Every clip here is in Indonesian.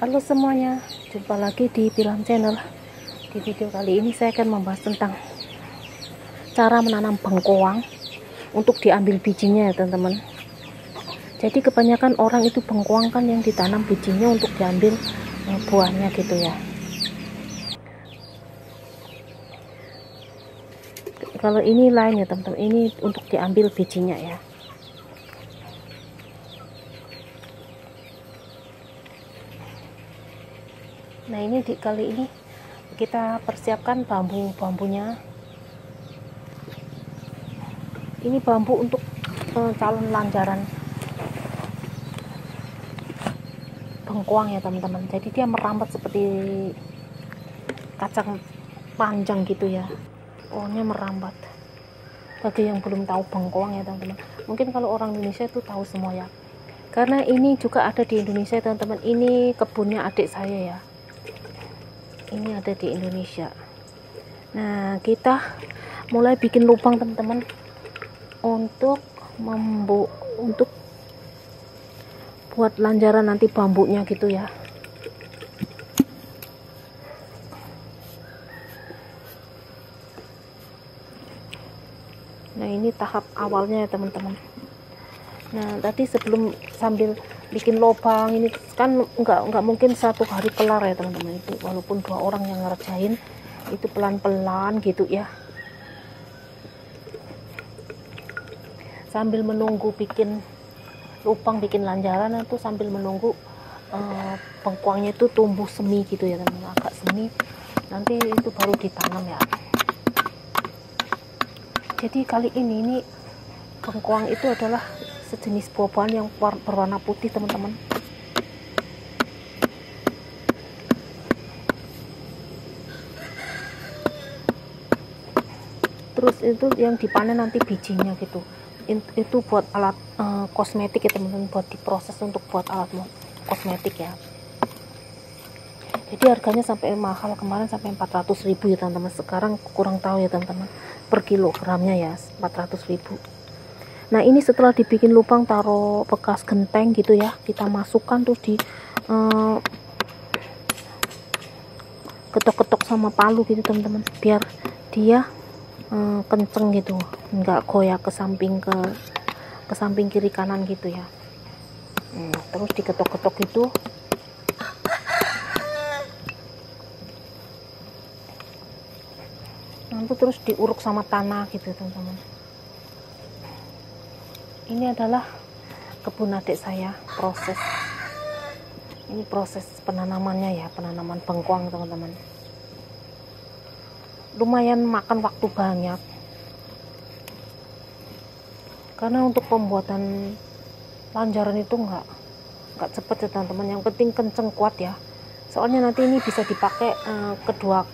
Halo semuanya, jumpa lagi di Pilam Channel. Di video kali ini saya akan membahas tentang cara menanam bengkoang untuk diambil bijinya ya teman-teman. Jadi kebanyakan orang itu bengkoang kan yang ditanam bijinya untuk diambil buahnya gitu ya. Kalau ini lain ya teman-teman, ini untuk diambil bijinya ya. Nah ini kali ini kita persiapkan bambunya. Ini bambu untuk calon lanjaran bengkoang ya teman-teman. Jadi dia merambat seperti kacang panjang gitu ya. Pohonnya merambat. Bagi yang belum tahu bengkoang ya teman-teman, mungkin kalau orang Indonesia itu tahu semua ya, karena ini juga ada di Indonesia teman-teman. Ini kebunnya adik saya ya, ini ada di Indonesia. Nah kita mulai bikin lubang teman-teman untuk buat lanjaran nanti bambunya gitu ya. Nah ini tahap awalnya ya teman-teman. Nah tadi sambil bikin lubang ini kan nggak mungkin satu hari kelar ya teman-teman. Itu walaupun 2 orang yang ngerjain itu pelan-pelan gitu ya, sambil menunggu bikin lubang, bikin lanjaran itu sambil menunggu bengkoangnya itu tumbuh semi gitu ya teman-teman, agak semi, nanti itu baru ditanam ya. Jadi kali ini bengkoang itu adalah sejenis buah-buahan yang berwarna putih teman-teman. Terus itu yang dipanen nanti bijinya gitu. Itu buat alat kosmetik ya teman-teman, buat diproses untuk buat alat kosmetik ya. Jadi harganya sampai mahal, kemarin sampai 400.000 ya teman-teman. Sekarang kurang tahu ya teman-teman per kilogramnya ya, 400.000. Nah ini setelah dibikin lubang, taruh bekas genteng gitu ya, kita masukkan terus di ketok-ketok sama palu gitu teman-teman, biar dia kenceng gitu, nggak goyak ke samping kiri kanan gitu ya. Terus diketok-ketok itu. Nanti terus diuruk sama tanah gitu teman-teman. Ini adalah kebun adik saya, ini proses penanamannya ya, penanaman bengkoang teman-teman. Lumayan makan waktu banyak, karena untuk pembuatan lanjaran itu nggak cepet ya teman-teman. Yang penting kenceng, kuat ya, soalnya nanti ini bisa dipakai kedua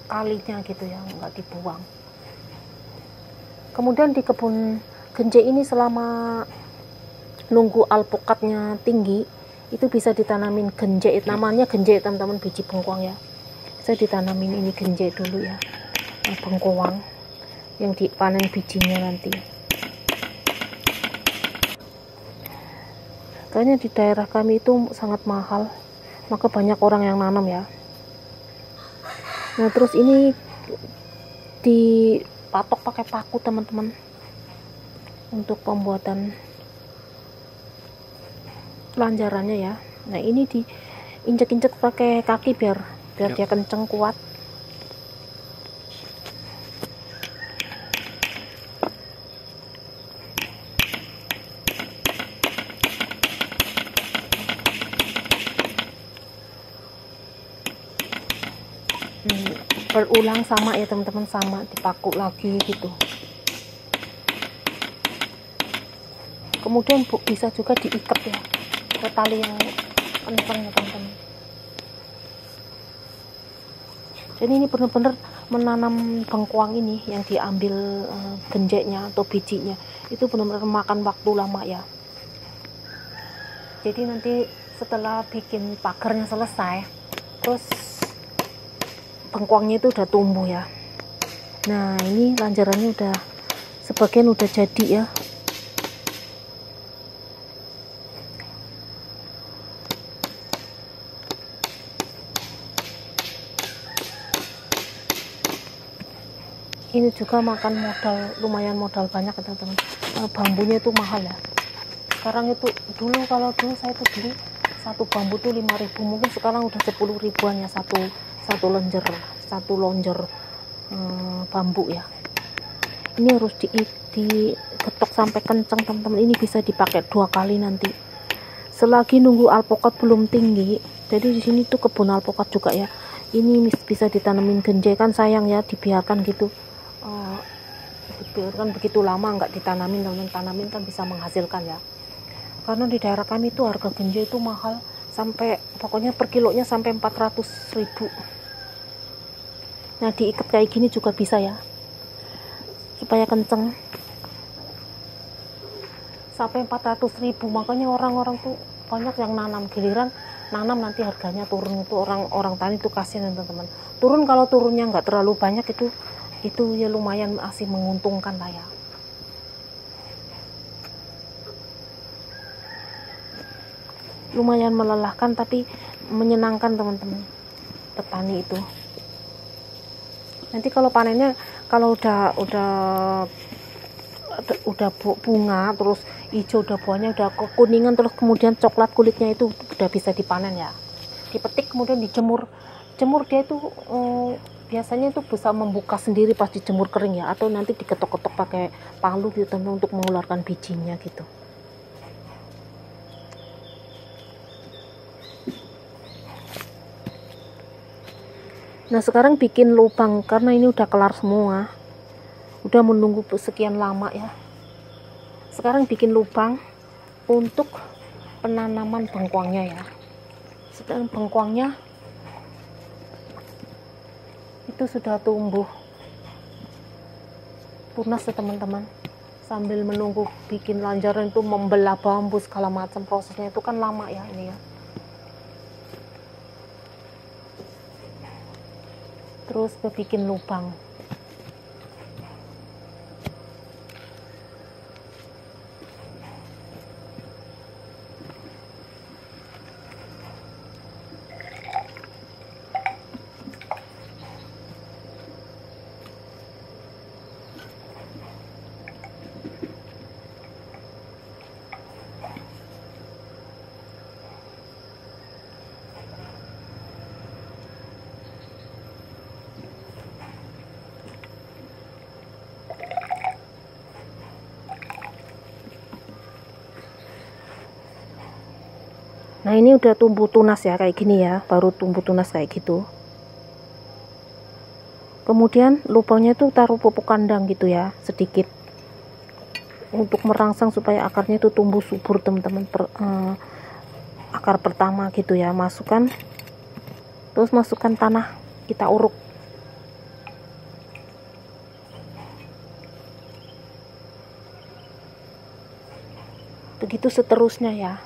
kalinya gitu ya, nggak dibuang. Kemudian di kebun genje ini selama nunggu alpukatnya tinggi, itu bisa ditanamin genje, namanya genje teman-teman, biji bengkoang ya. Saya ditanamin ini genje dulu ya, bengkoang yang dipanen bijinya nanti. Kayaknya di daerah kami itu sangat mahal, maka banyak orang yang nanam ya. Nah terus ini dipatok pakai paku teman-teman untuk pembuatan lanjarannya ya. Nah ini diinjek-injek pakai kaki biar dia kenceng, kuat. Berulang sama ya teman-teman, sama dipaku lagi gitu. Kemudian bisa juga diikat ya ke tali yang kencang ya teman-teman. Jadi ini benar-benar menanam bengkoang ini yang diambil genjeknya atau bijinya itu benar-benar makan waktu lama ya. Jadi nanti setelah bikin pagarnya selesai, terus bengkoangnya itu udah tumbuh ya. Nah ini lanjarannya udah sebagian udah jadi ya. ini juga makan modal, lumayan modal banyak ya teman-teman. Bambunya itu mahal ya sekarang. Itu dulu, kalau dulu saya tuh beli satu bambu tuh 5.000, mungkin sekarang udah 10 ribuan ya satu lonjer bambu ya. Ini harus diketok sampai kencang teman-teman. Ini bisa dipakai 2 kali nanti selagi nunggu alpukat belum tinggi. Jadi di sini tuh kebun alpukat juga ya. Ini bisa ditanamin genjai, kan sayang ya dibiarkan gitu, dibiarkan begitu lama nggak ditanamin. Teman tanamin kan bisa menghasilkan ya. Karena di daerah kami itu harga genjai itu mahal, sampai pokoknya per kilonya sampai 400.000. Nah diikat kayak gini juga bisa ya, supaya kenceng, sampai 400.000. Makanya orang-orang tuh banyak yang nanam, giliran nanam nanti harganya turun. Itu orang tani itu kasihan teman-teman. Turun, kalau turunnya nggak terlalu banyak itu ya lumayan masih menguntungkan lah ya. Lumayan melelahkan tapi menyenangkan teman-teman, petani itu. Nanti kalau panennya, kalau udah bunga terus hijau, udah buahnya udah kekuningan, terus kemudian coklat kulitnya, itu udah bisa dipanen ya. Dipetik kemudian dijemur. Dia itu biasanya itu bisa membuka sendiri pas dijemur kering ya, atau nanti diketok-ketok pakai palu gitu teman, untuk mengeluarkan bijinya gitu. Nah sekarang bikin lubang, karena ini udah kelar semua, udah menunggu sekian lama ya. Sekarang bikin lubang untuk penanaman bengkuangnya ya. Sekarang bengkuangnya itu sudah tumbuh tunas ya teman-teman. Sambil menunggu bikin lanjaran itu membelah bambu segala macam, prosesnya itu kan lama ya ini ya. Terus bikin lubang. Nah ini udah tumbuh tunas ya kayak gini ya, baru tumbuh tunas kayak gitu. Kemudian lubangnya itu taruh pupuk kandang gitu ya, sedikit, untuk merangsang supaya akarnya itu tumbuh subur teman-teman. Akar pertama gitu ya, terus masukkan tanah, kita uruk. Begitu seterusnya ya.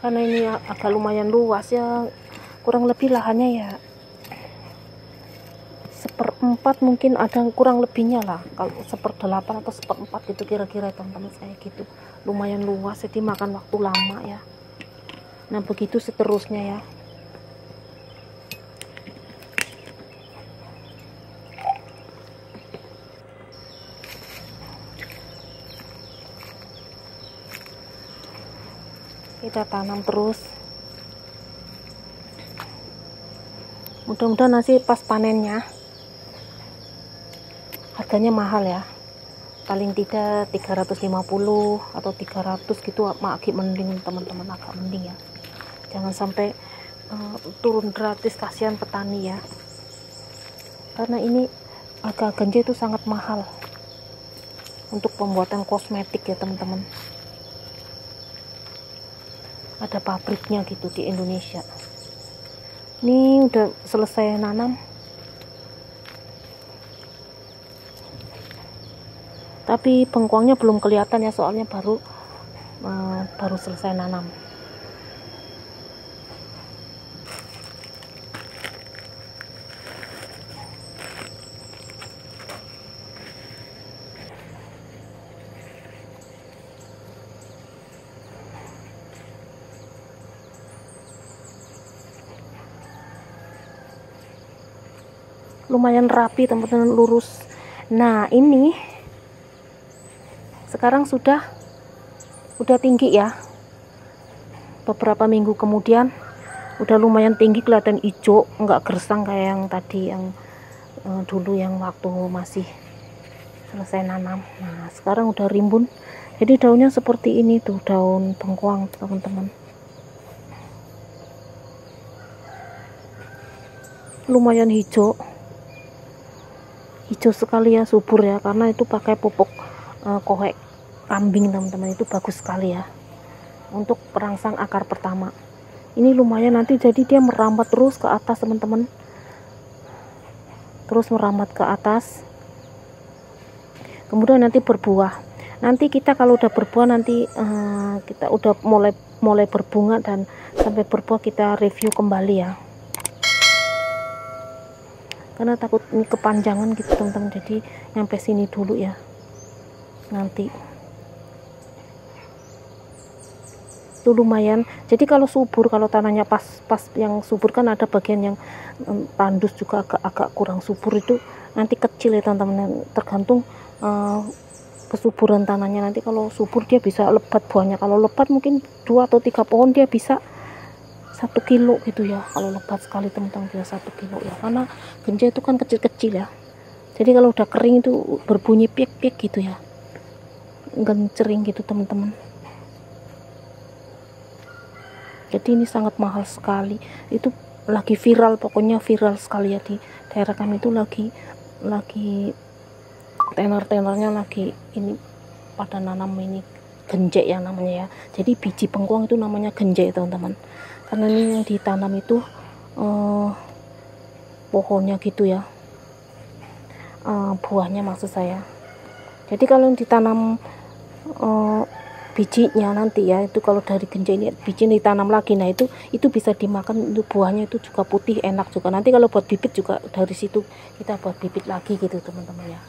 Karena ini agak lumayan luas ya, kurang lebih lahannya ya 1/4, mungkin ada kurang lebihnya lah, kalau 1/8 atau 1/4 gitu kira-kira teman-teman saya gitu. Lumayan luas, jadi makan waktu lama ya. Nah begitu seterusnya ya. Kita tanam terus, mudah-mudahan nanti pas panennya harganya mahal ya, paling tidak 350 atau 300 gitu, agak mending teman-teman, agak mending ya, jangan sampai turun gratis, kasihan petani ya. Karena ini harga genjai itu sangat mahal untuk pembuatan kosmetik ya teman-teman. Ada pabriknya gitu di Indonesia. Ini udah selesai nanam, tapi bengkuangnya belum kelihatan ya, soalnya baru selesai nanam. lumayan rapi teman-teman, lurus. Nah ini sekarang sudah tinggi ya, beberapa minggu kemudian udah lumayan tinggi, kelihatan hijau, nggak gersang kayak yang tadi, yang dulu yang waktu masih selesai nanam. Nah sekarang udah rimbun, jadi daunnya seperti ini tuh, daun bengkoang teman-teman. Lumayan hijau sekali ya, subur ya, karena itu pakai pupuk kohek kambing teman-teman. Itu bagus sekali ya untuk perangsang akar pertama. Ini lumayan, nanti jadi dia merambat terus ke atas teman-teman, terus merambat ke atas, kemudian nanti berbuah. Nanti kita kalau udah berbuah, nanti kita udah mulai berbunga dan sampai berbuah, kita review kembali ya, karena takut ini kepanjangan gitu teman-teman, jadi nyampe sini dulu ya nanti. Itu lumayan. Jadi kalau subur, kalau tanahnya pas yang subur, kan ada bagian yang tandus juga agak kurang subur, itu nanti kecil ya teman-teman, tergantung kesuburan tanahnya. Nanti kalau subur dia bisa lebat buahnya, kalau lebat mungkin 2 atau 3 pohon dia bisa 1 kilo gitu ya. Kalau lebat sekali teman-teman bisa 1 kilo ya, karena genja itu kan kecil-kecil ya. Jadi kalau udah kering itu berbunyi piek-piek gitu ya, gencering gitu teman-teman. Jadi ini sangat mahal sekali, itu lagi viral, pokoknya viral sekali ya di daerah kami. Itu lagi tenar-tenarnya lagi ini pada nanam ini genjek ya namanya ya. Jadi biji bengkoang itu namanya genjek teman-teman, karena ini yang ditanam itu pohonnya gitu ya, buahnya maksud saya. Jadi kalau yang ditanam bijinya nanti ya, itu kalau dari genjek ini bijinya ditanam lagi, nah itu bisa dimakan, itu buahnya itu juga putih, enak juga. Nanti kalau buat bibit juga dari situ kita buat bibit lagi gitu teman-teman ya.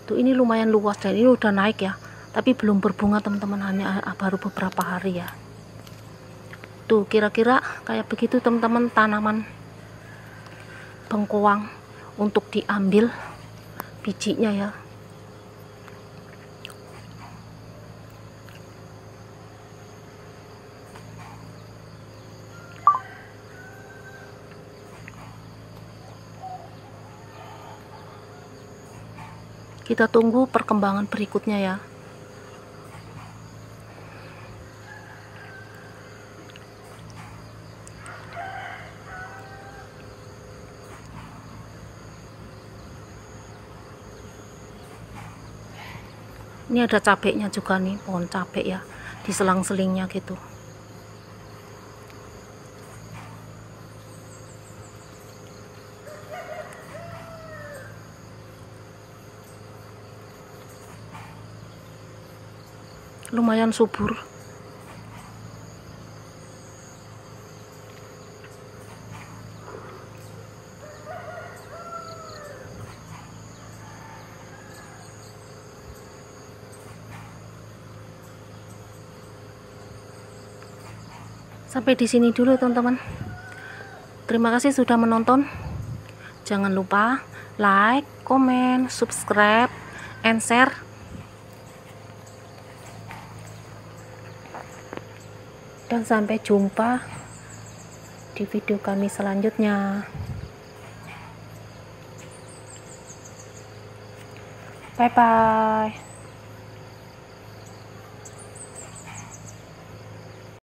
Tuh ini lumayan luas dan ini udah naik ya, tapi belum berbunga teman-teman, hanya baru beberapa hari ya. Tuh kira-kira kayak begitu teman-teman tanaman bengkoang untuk diambil bijinya ya. Kita tunggu perkembangan berikutnya ya. Ini ada cabenya juga nih, pohon cabai ya, di selang-selingnya gitu. Lumayan subur. Sampai di sini dulu teman-teman. Terima kasih sudah menonton. Jangan lupa like, comment, subscribe, and share. Dan sampai jumpa di video kami selanjutnya. Bye bye.